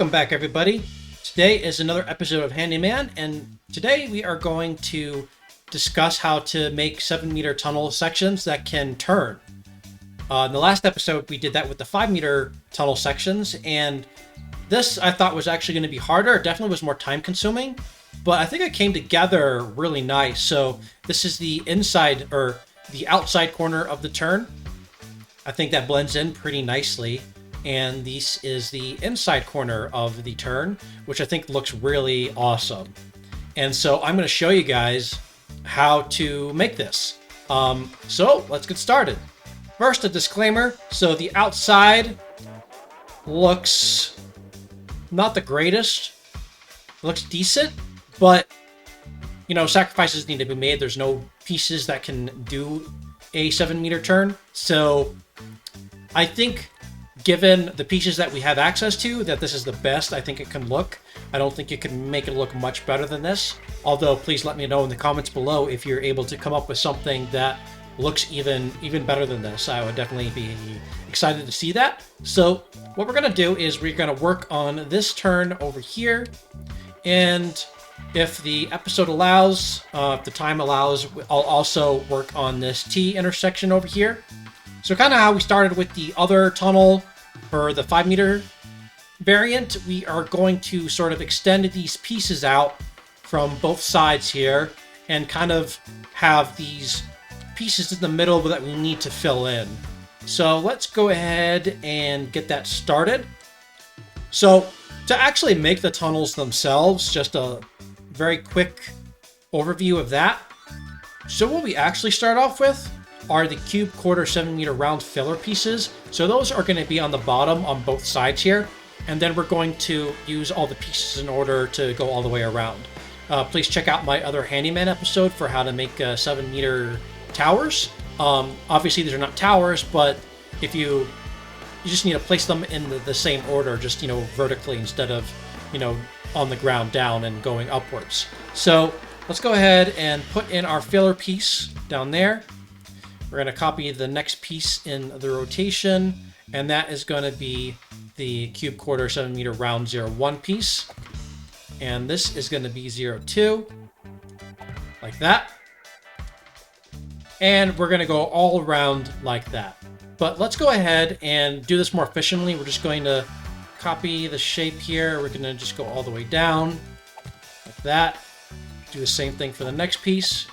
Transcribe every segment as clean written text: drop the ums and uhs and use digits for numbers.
Welcome back, everybody. Today is another episode of Handyman, and today we are going to discuss how to make 7-meter tunnel sections that can turn. In the last episode, we did that with the 5-meter tunnel sections, and this I thought was actually going to be harder. It definitely was more time-consuming, but I think it came together really nice. So this is the inside, or the outside corner of the turn. I think that blends in pretty nicely. And this is the inside corner of the turn, which I think looks really awesome. And so I'm going to show you guys how to make this. So let's get started. First, a disclaimer. So the outside looks not the greatest. It looks decent, but you know, sacrifices need to be made. There's no pieces that can do a 7-meter turn. So I think, given the pieces that we have access to, that this is the best I think it can look. I don't think you can make it look much better than this. Although, please let me know in the comments below if you're able to come up with something that looks even better than this. I would definitely be excited to see that. So what we're going to do is we're going to work on this turn over here. And if the episode allows, if the time allows, I'll also work on this T intersection over here. So kind of how we started with the other tunnel for the 5-meter variant, we are going to sort of extend these pieces out from both sides here and kind of have these pieces in the middle that we need to fill in. So let's go ahead and get that started. So to actually make the tunnels themselves, just a very quick overview of that. So what we actually start off with are the cube quarter 7-meter round filler pieces. So those are going to be on the bottom on both sides here. And then we're going to use all the pieces in order to go all the way around. Please check out my other Handyman episode for how to make 7-meter towers. Obviously these are not towers, but if you just need to place them in the same order, just, you know, vertically instead of, you know, on the ground down and going upwards. So let's go ahead and put in our filler piece down there. We're going to copy the next piece in the rotation, and that is going to be the cube quarter 7-meter round 01 piece. And this is going to be 02, like that. And we're going to go all around like that. But let's go ahead and do this more efficiently. We're just going to copy the shape here. We're going to just go all the way down like that. Do the same thing for the next piece.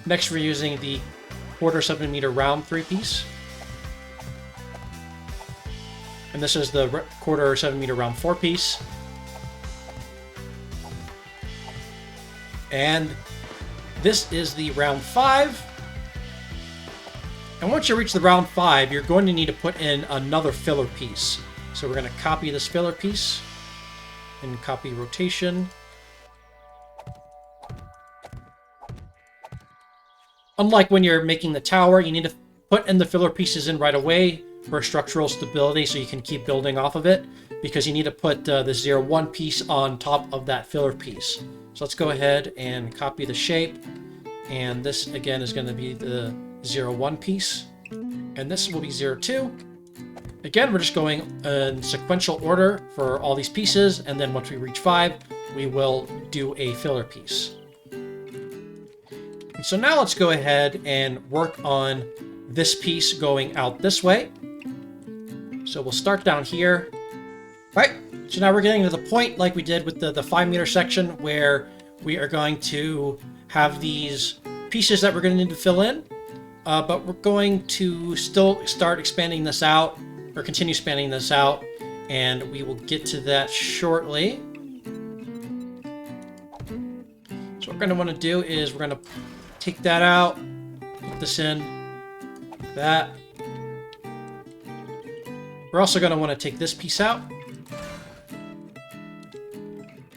Next, we're using the quarter 7-meter round 3-piece. And this is the quarter 7-meter round 4-piece. And this is the round 5. And once you reach the round 5, you're going to need to put in another filler piece. So we're going to copy this filler piece and copy rotation. Unlike when you're making the tower, you need to put in the filler pieces in right away for structural stability so you can keep building off of it, because you need to put the 01 piece on top of that filler piece. So let's go ahead and copy the shape. And this, again, is going to be the 01 piece. And this will be 02. Again, we're just going in sequential order for all these pieces. And then once we reach 5, we will do a filler piece. So now let's go ahead and work on this piece going out this way. So we'll start down here. All right, so now we're getting to the point like we did with the 5-meter section where we are going to have these pieces that we're going to need to fill in. But we're going to still start expanding this out, or continue expanding this out, and we will get to that shortly. So what we're going to want to do is we're going to take that out, put this in, like that. We're also going to want to take this piece out.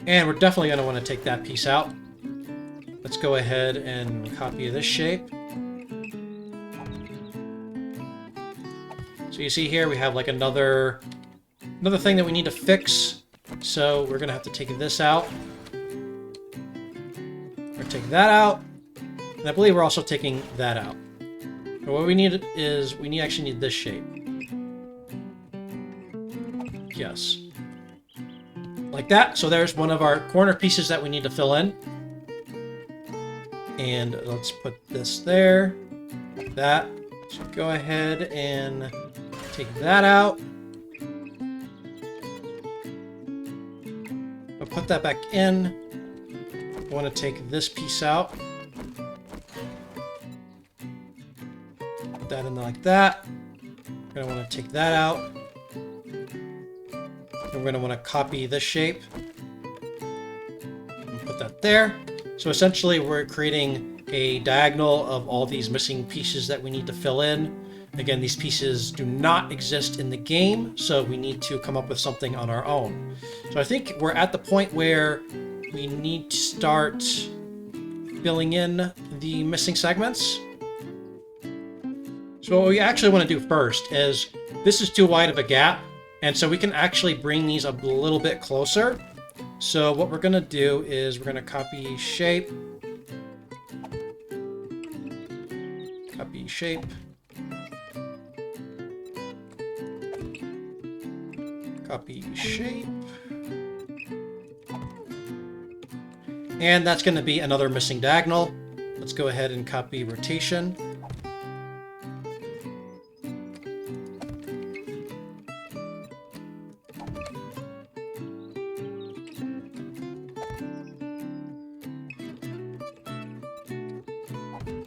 And we're definitely going to want to take that piece out. Let's go ahead and copy this shape. So you see here we have like another thing that we need to fix. So we're going to have to take this out. that out. And I believe we're also taking that out. And what we need is, actually need this shape. Yes. Like that. So there's one of our corner pieces that we need to fill in. And let's put this there. Like that. So go ahead and take that out. I'll put that back in. I want to take this piece out. Put that in like that. We're going to want to take that out. And we're going to want to copy this shape. And put that there. So essentially we're creating a diagonal of all these missing pieces that we need to fill in. Again, these pieces do not exist in the game, so we need to come up with something on our own. So I think we're at the point where we need to start filling in the missing segments. So what we actually want to do first is, this is too wide of a gap, and so we can actually bring these a little bit closer. So what we're going to do is we're going to copy shape, copy shape, copy shape, and that's going to be another missing diagonal. Let's go ahead and copy rotation.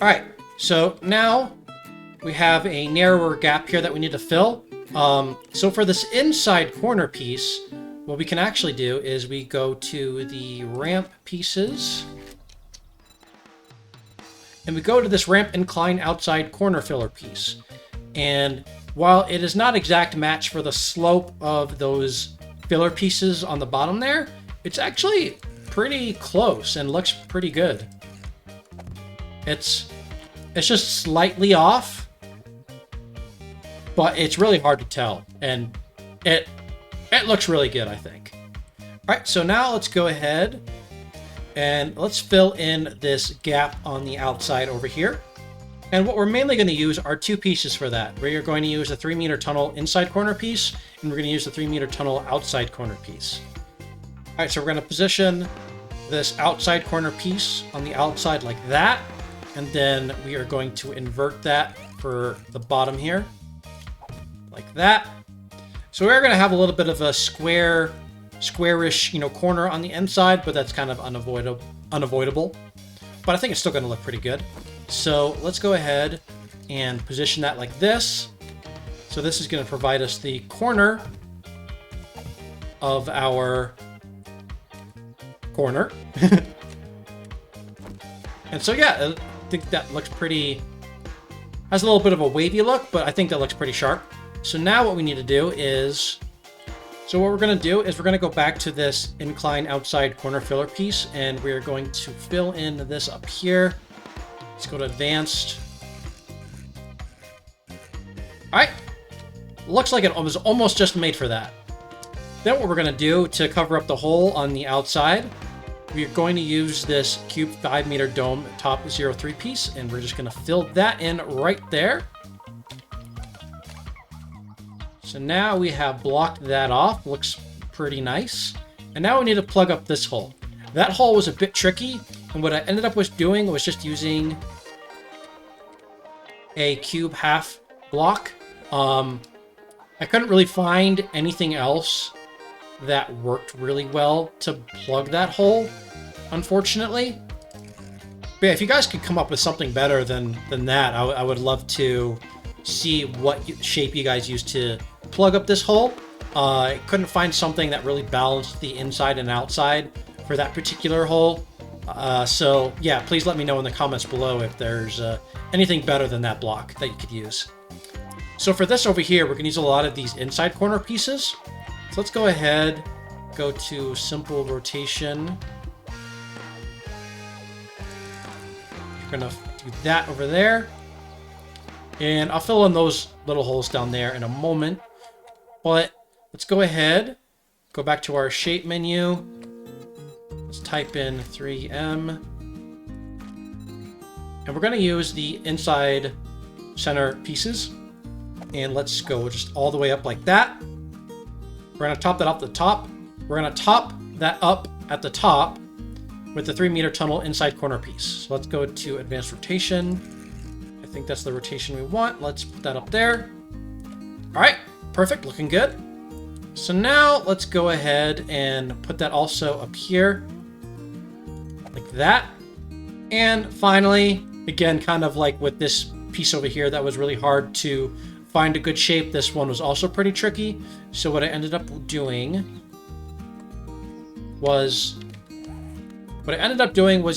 All right, so now we have a narrower gap here that we need to fill. So for this inside corner piece, what we can actually do is we go to the ramp pieces, and we go to this ramp incline outside corner filler piece. And while it is not exact match for the slope of those filler pieces on the bottom there, it's actually pretty close and looks pretty good. It's just slightly off, but it's really hard to tell, and it looks really good, I think. All right, so now let's go ahead and let's fill in this gap on the outside over here. And what we're mainly going to use are two pieces for that. We are going to use the 3-meter tunnel inside corner piece, and we're going to use the 3-meter tunnel outside corner piece. All right, so we're going to position this outside corner piece on the outside like that. And then we are going to invert that for the bottom here, like that. So we're going to have a little bit of a squarish, corner on the inside, but that's kind of unavoidable. But I think it's still going to look pretty good. So let's go ahead and position that like this. So this is going to provide us the corner of our corner. And so yeah, I think that looks pretty, has a little bit of a wavy look, but I think that looks pretty sharp. So now what we need to do is, we're going to go back to this incline outside corner filler piece, and we're going to fill in this up here. Let's go to advanced. All right, looks like it was almost just made for that. Then what we're going to do to cover up the hole on the outside, we're going to use this cube 5-meter dome top 03 piece, and we're just going to fill that in right there. So now we have blocked that off. Looks pretty nice. And now we need to plug up this hole. That hole was a bit tricky, and what I ended up doing was just using a cube half block. I couldn't really find anything else that worked really well to plug that hole, unfortunately. But yeah, if you guys could come up with something better than that, I would love to see what shape you guys use to plug up this hole. I couldn't find something that really balanced the inside and outside for that particular hole. So yeah, please let me know in the comments below if there's anything better than that block that you could use. So for this over here, we're going to use a lot of these inside corner pieces. So let's go ahead, go to simple rotation. We're going to do that over there. And I'll fill in those little holes down there in a moment. But let's go ahead, go back to our shape menu. Let's type in 3M. And we're going to use the inside center pieces. And let's go just all the way up like that. We're going to top that up the top. We're going to top that up at the top with the 3-meter tunnel inside corner piece. So let's go to advanced rotation. I think that's the rotation we want. Let's put that up there. All right, perfect, looking good. So now let's go ahead and put that also up here, like that. And finally, again, kind of like with this piece over here that was really hard to find a good shape, this one was also pretty tricky. So what I ended up doing was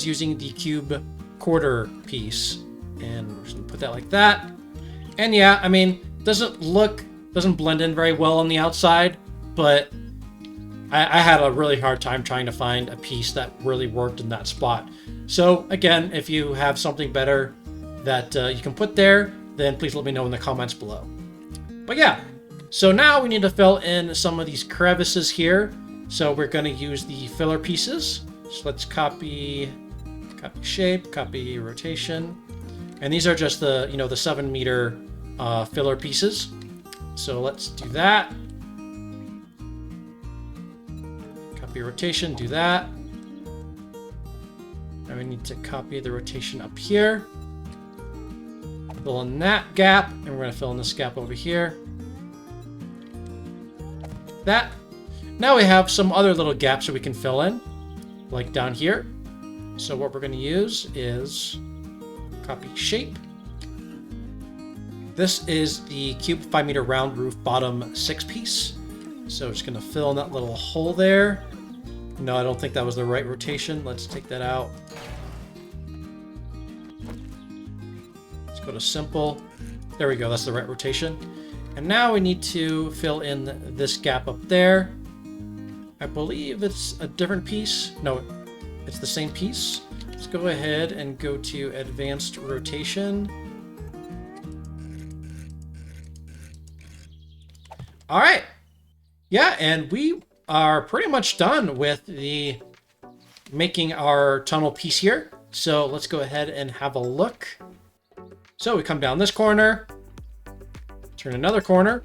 using the cube quarter piece. And we're just gonna put that like that. And yeah, I mean, doesn't blend in very well on the outside, but I had a really hard time trying to find a piece that really worked in that spot. So again, if you have something better that you can put there, then please let me know in the comments below. But yeah, so now we need to fill in some of these crevices here. So we're going to use the filler pieces. So let's copy shape, copy rotation. And these are just the, the 7-meter filler pieces. So let's do that. Copy rotation, do that. And we need to copy the rotation up here. Fill in that gap, and we're going to fill in this gap over here. That. Now we have some other little gaps that we can fill in, like down here. So what we're going to use is copy shape. This is the cube 5-meter round roof bottom 6-piece. So just going to fill in that little hole there. No, I don't think that was the right rotation. Let's take that out. Let's go to simple. There we go. That's the right rotation. And now we need to fill in this gap up there. I believe it's a different piece. No, it's the same piece. Let's go ahead and go to advanced rotation. All right. Yeah, and we are pretty much done with the making our tunnel piece here. So let's go ahead and have a look. So we come down this corner, turn another corner,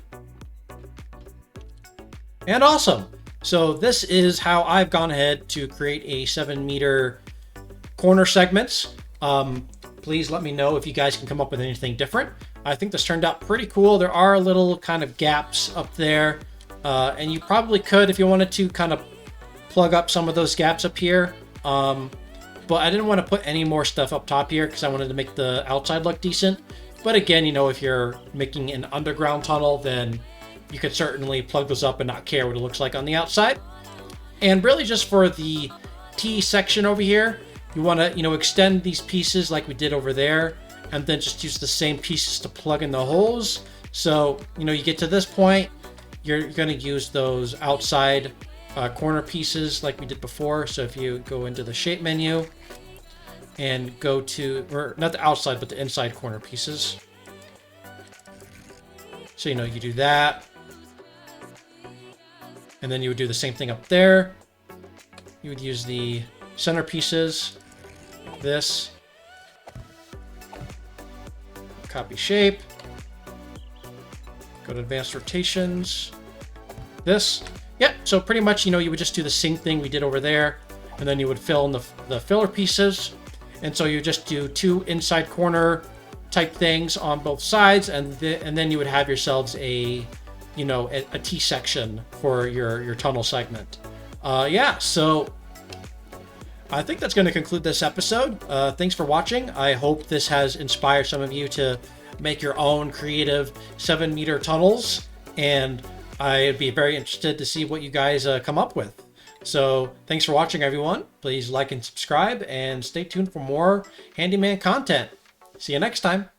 and awesome. So this is how I've gone ahead to create a 7-meter corner segments. Please let me know if you guys can come up with anything different. I think this turned out pretty cool. There are little kind of gaps up there. And you probably could, if you wanted to, kind of plug up some of those gaps up here. But I didn't want to put any more stuff up top here because I wanted to make the outside look decent. But again, if you're making an underground tunnel, then you could certainly plug those up and not care what it looks like on the outside. And really just for the T section over here, you want to, extend these pieces like we did over there, and then just use the same pieces to plug in the holes. So, you get to this point, you're going to use those outside corner pieces like we did before. So if you go into the shape menu and go to, or not the outside, but the inside corner pieces. So, you do that. And then you would do the same thing up there. You would use the center pieces, like this. Copy shape. Go to advanced rotations. This. Yep, so pretty much, you would just do the same thing we did over there. And then you would fill in the filler pieces. And so you just do 2 inside corner type things on both sides. And then you would have yourselves a T section for your tunnel segment. Yeah, so I think that's going to conclude this episode. Thanks for watching. I hope this has inspired some of you to make your own creative 7-meter tunnels, and I'd be very interested to see what you guys come up with. So thanks for watching, everyone. Please like and subscribe, and stay tuned for more handyman content. See you next time.